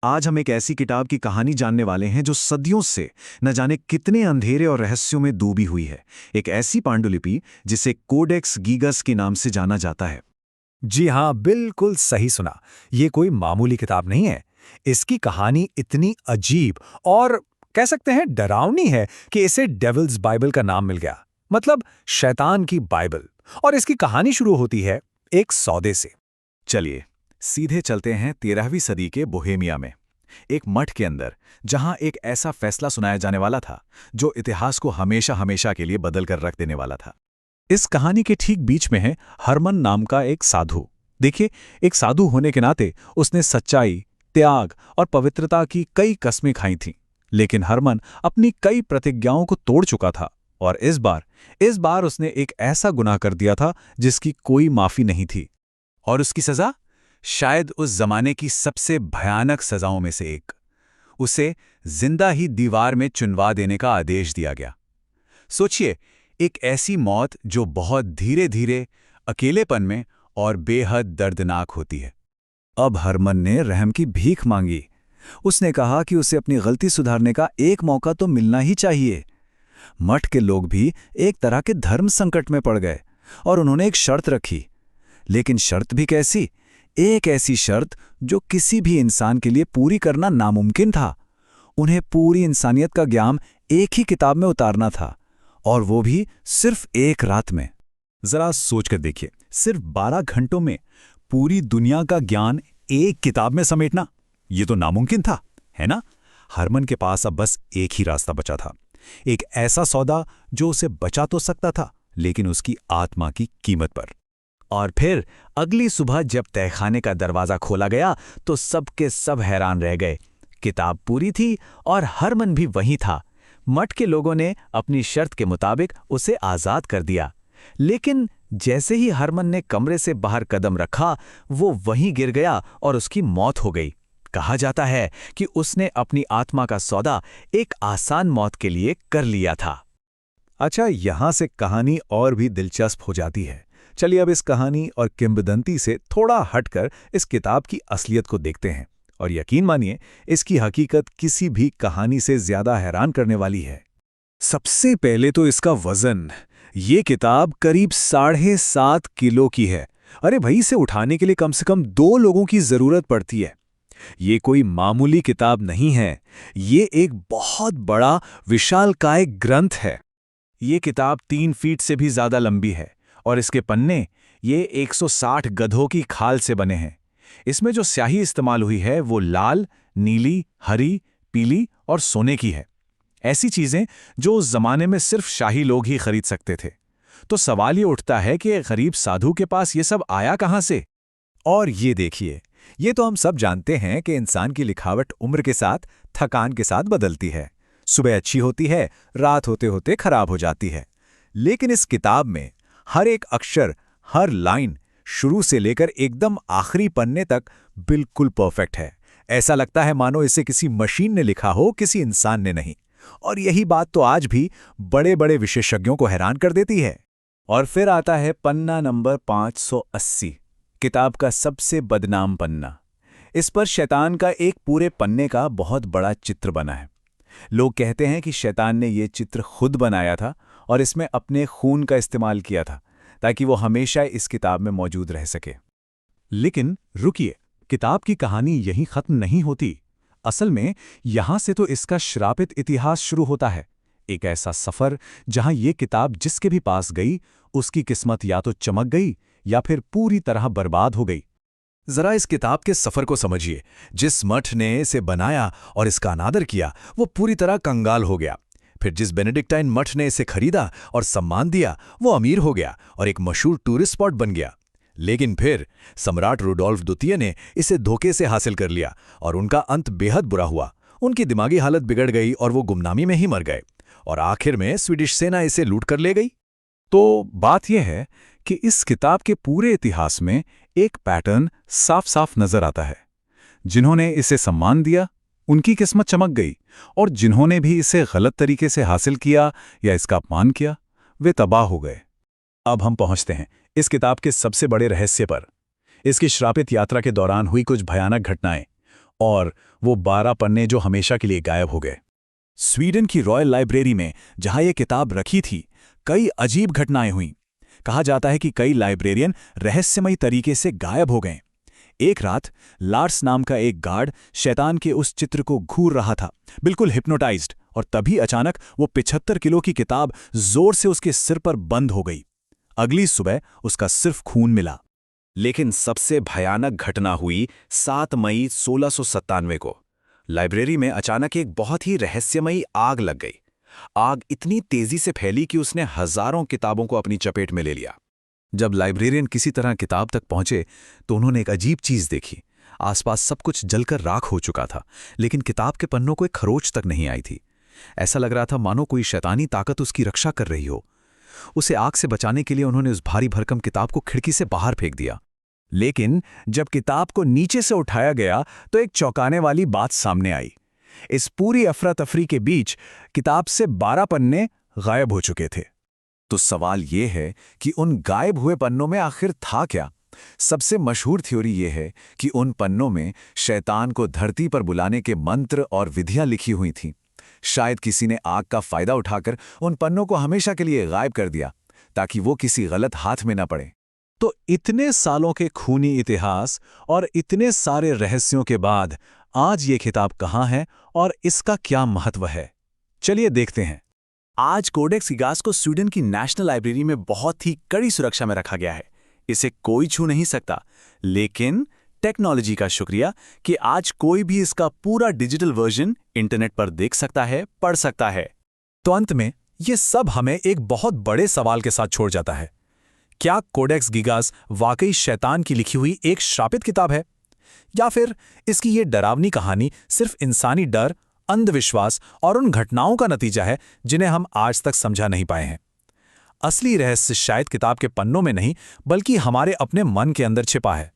आज हम एक ऐसी किताब की कहानी जानने वाले हैं जो सदियों से न जाने कितने अंधेरे और रहस्यों में डूबी हुई है। एक ऐसी पांडुलिपि जिसे कोडेक्स गीगस के नाम से जाना जाता है। जी हाँ, बिल्कुल सही सुना। ये कोई मामूली किताब नहीं है। इसकी कहानी इतनी अजीब और कह सकते हैं डरावनी है कि इसे डेविल्स बाइबल का नाम मिल गया। मतलब शैतान की बाइबल। और इसकी कहानी शुरू होती है एक सौदे से। चलिए सीधे चलते हैं 13वीं सदी के बोहेमिया में, एक मठ के अंदर, जहां एक ऐसा फैसला सुनाया जाने वाला था जो इतिहास को हमेशा हमेशा के लिए बदल कर रख देने वाला था। इस कहानी के ठीक बीच में है हरमन नाम का एक साधु। देखिए, एक साधु होने के नाते उसने सच्चाई, त्याग और पवित्रता की कई कस्में खाई थीं। लेकिन हरमन अपनी कई प्रतिज्ञाओं को तोड़ चुका था और इस बार उसने एक ऐसा गुनाह कर दिया था जिसकी कोई माफी नहीं थी। और उसकी सजा, शायद उस जमाने की सबसे भयानक सजाओं में से एक। उसे जिंदा ही दीवार में चुनवा देने का आदेश दिया गया। सोचिए, एक ऐसी मौत जो बहुत धीरे धीरे, अकेलेपन में और बेहद दर्दनाक होती है। अब हरमन ने रहम की भीख मांगी। उसने कहा कि उसे अपनी गलती सुधारने का एक मौका तो मिलना ही चाहिए। मठ के लोग भी एक तरह के धर्म संकट में पड़ गए और उन्होंने एक शर्त रखी। लेकिन शर्त भी कैसी? एक ऐसी शर्त जो किसी भी इंसान के लिए पूरी करना नामुमकिन था। उन्हें पूरी इंसानियत का ज्ञान एक ही किताब में उतारना था, और वो भी सिर्फ एक रात में। जरा सोचकर देखिए, सिर्फ 12 घंटों में पूरी दुनिया का ज्ञान एक किताब में समेटना, ये तो नामुमकिन था, है ना? हरमन के पास अब बस एक ही रास्ता बचा था। एक ऐसा सौदा जो उसे बचा तो सकता था, लेकिन उसकी आत्मा की कीमत पर। और फिर अगली सुबह जब तहखाने का दरवाजा खोला गया तो सबके सब हैरान रह गए। किताब पूरी थी और हरमन भी वहीं था। मठ के लोगों ने अपनी शर्त के मुताबिक उसे आजाद कर दिया। लेकिन जैसे ही हरमन ने कमरे से बाहर कदम रखा, वो वहीं गिर गया और उसकी मौत हो गई। कहा जाता है कि उसने अपनी आत्मा का सौदा एक आसान मौत के लिए कर लिया था। अच्छा, यहां से कहानी और भी दिलचस्प हो जाती है। चलिए अब इस कहानी और किंवदंती से थोड़ा हटकर इस किताब की असलियत को देखते हैं। और यकीन मानिए, इसकी हकीकत किसी भी कहानी से ज्यादा हैरान करने वाली है। सबसे पहले तो इसका वजन। ये किताब करीब 7.5 किलो की है। अरे भाई, इसे उठाने के लिए कम से कम 2 लोगों की जरूरत पड़ती है। ये कोई मामूली किताब नहीं है। ये एक बहुत बड़ा विशालकाय ग्रंथ है। ये किताब 3 फीट से भी ज्यादा लंबी है और इसके पन्ने ये 160 गधों की खाल से बने हैं। इसमें जो स्याही इस्तेमाल हुई है वो लाल, नीली, हरी, पीली और सोने की है। ऐसी चीजें जो उस जमाने में सिर्फ शाही लोग ही खरीद सकते थे। तो सवाल ये उठता है कि एक गरीब साधु के पास ये सब आया कहां से? और ये देखिए, ये तो हम सब जानते हैं कि इंसान की लिखावट उम्र के साथ, थकान के साथ बदलती है। सुबह अच्छी होती है, रात होते होते खराब हो जाती है। लेकिन इस किताब में हर एक अक्षर, हर लाइन, शुरू से लेकर एकदम आखिरी पन्ने तक बिल्कुल परफेक्ट है। ऐसा लगता है मानो इसे किसी मशीन ने लिखा हो, किसी इंसान ने नहीं। और यही बात तो आज भी बड़े बड़े विशेषज्ञों को हैरान कर देती है। और फिर आता है पन्ना नंबर 580, किताब का सबसे बदनाम पन्ना। इस पर शैतान का एक पूरे पन्ने का बहुत बड़ा चित्र बना है। लोग कहते हैं कि शैतान ने यह चित्र खुद बनाया था और इसमें अपने खून का इस्तेमाल किया था ताकि वो हमेशा इस किताब में मौजूद रह सके। लेकिन रुकिए, किताब की कहानी यहीं खत्म नहीं होती। असल में यहां से तो इसका श्रापित इतिहास शुरू होता है। एक ऐसा सफर जहां ये किताब जिसके भी पास गई, उसकी किस्मत या तो चमक गई या फिर पूरी तरह बर्बाद हो गई। जरा इस किताब के सफर को समझिए। जिस मठ ने इसे बनाया और इसका अनादर किया, वो पूरी तरह कंगाल हो गया। फिर जिस बेनेडिक्टाइन मठ ने इसे खरीदा और सम्मान दिया, वो अमीर हो गया और एक मशहूर टूरिस्ट स्पॉट बन गया। लेकिन फिर सम्राट रुडोल्फ द्वितीय ने इसे धोखे से हासिल कर लिया और उनका अंत बेहद बुरा हुआ। उनकी दिमागी हालत बिगड़ गई और वो गुमनामी में ही मर गए। और आखिर में स्वीडिश सेना इसे लूट कर ले गई। तो बात यह है कि इस किताब के पूरे इतिहास में एक पैटर्न साफ साफ नजर आता है। जिन्होंने इसे सम्मान दिया, उनकी किस्मत चमक गई, और जिन्होंने भी इसे गलत तरीके से हासिल किया या इसका अपमान किया, वे तबाह हो गए। अब हम पहुंचते हैं इस किताब के सबसे बड़े रहस्य पर। इसकी श्रापित यात्रा के दौरान हुई कुछ भयानक घटनाएं और वो 12 पन्ने जो हमेशा के लिए गायब हो गए। स्वीडन की रॉयल लाइब्रेरी में जहां ये किताब रखी थी, कई अजीब घटनाएं हुईं। कहा जाता है कि कई लाइब्रेरियन रहस्यमयी तरीके से गायब हो गए। एक रात लार्स नाम का एक गार्ड शैतान के उस चित्र को घूर रहा था, बिल्कुल हिप्नोटाइज्ड, और तभी अचानक वो 75 किलो की किताब जोर से उसके सिर पर बंद हो गई। अगली सुबह उसका सिर्फ खून मिला। लेकिन सबसे भयानक घटना हुई 7 मई 1697 को। लाइब्रेरी में अचानक एक बहुत ही रहस्यमयी आग लग गई। आग इतनी तेजी से फैली कि उसने हजारों किताबों को अपनी चपेट में ले लिया। जब लाइब्रेरियन किसी तरह किताब तक पहुंचे तो उन्होंने एक अजीब चीज देखी। आसपास सब कुछ जलकर राख हो चुका था, लेकिन किताब के पन्नों को एक खरोच तक नहीं आई थी। ऐसा लग रहा था मानो कोई शैतानी ताकत उसकी रक्षा कर रही हो। उसे आग से बचाने के लिए उन्होंने उस भारी भरकम किताब को खिड़की से बाहर फेंक दिया। लेकिन जब किताब को नीचे से उठाया गया तो एक चौंकाने वाली बात सामने आई। इस पूरी अफरा तफरी के बीच किताब से 12 पन्ने गायब हो चुके थे। तो सवाल ये है कि उन गायब हुए पन्नों में आखिर था क्या? सबसे मशहूर थ्योरी ये है कि उन पन्नों में शैतान को धरती पर बुलाने के मंत्र और विधियां लिखी हुई थीं। शायद किसी ने आग का फायदा उठाकर उन पन्नों को हमेशा के लिए गायब कर दिया, ताकि वो किसी गलत हाथ में न पड़े। तो इतने सालों के खूनी इतिहास और इतने सारे रहस्यों के बाद आज ये किताब कहाँ है और इसका क्या महत्व है, चलिए देखते हैं। आज कोडेक्स गिगास को स्वीडन की नेशनल लाइब्रेरी में बहुत ही कड़ी सुरक्षा में रखा गया है। इसे कोई छू नहीं सकता, लेकिन टेक्नोलॉजी का शुक्रिया कि आज कोई भी इसका पूरा डिजिटल वर्जन इंटरनेट पर देख सकता है, पढ़ सकता है। तो अंत में ये सब हमें एक बहुत बड़े सवाल के साथ छोड़ जाता है। क्या कोडेक्स गिगास वाकई शैतान की लिखी हुई एक श्रापित किताब है, या फिर इसकी ये डरावनी कहानी सिर्फ इंसानी डर, अंधविश्वास और उन घटनाओं का नतीजा है जिन्हें हम आज तक समझा नहीं पाए हैं? असली रहस्य शायद किताब के पन्नों में नहीं, बल्कि हमारे अपने मन के अंदर छिपा है।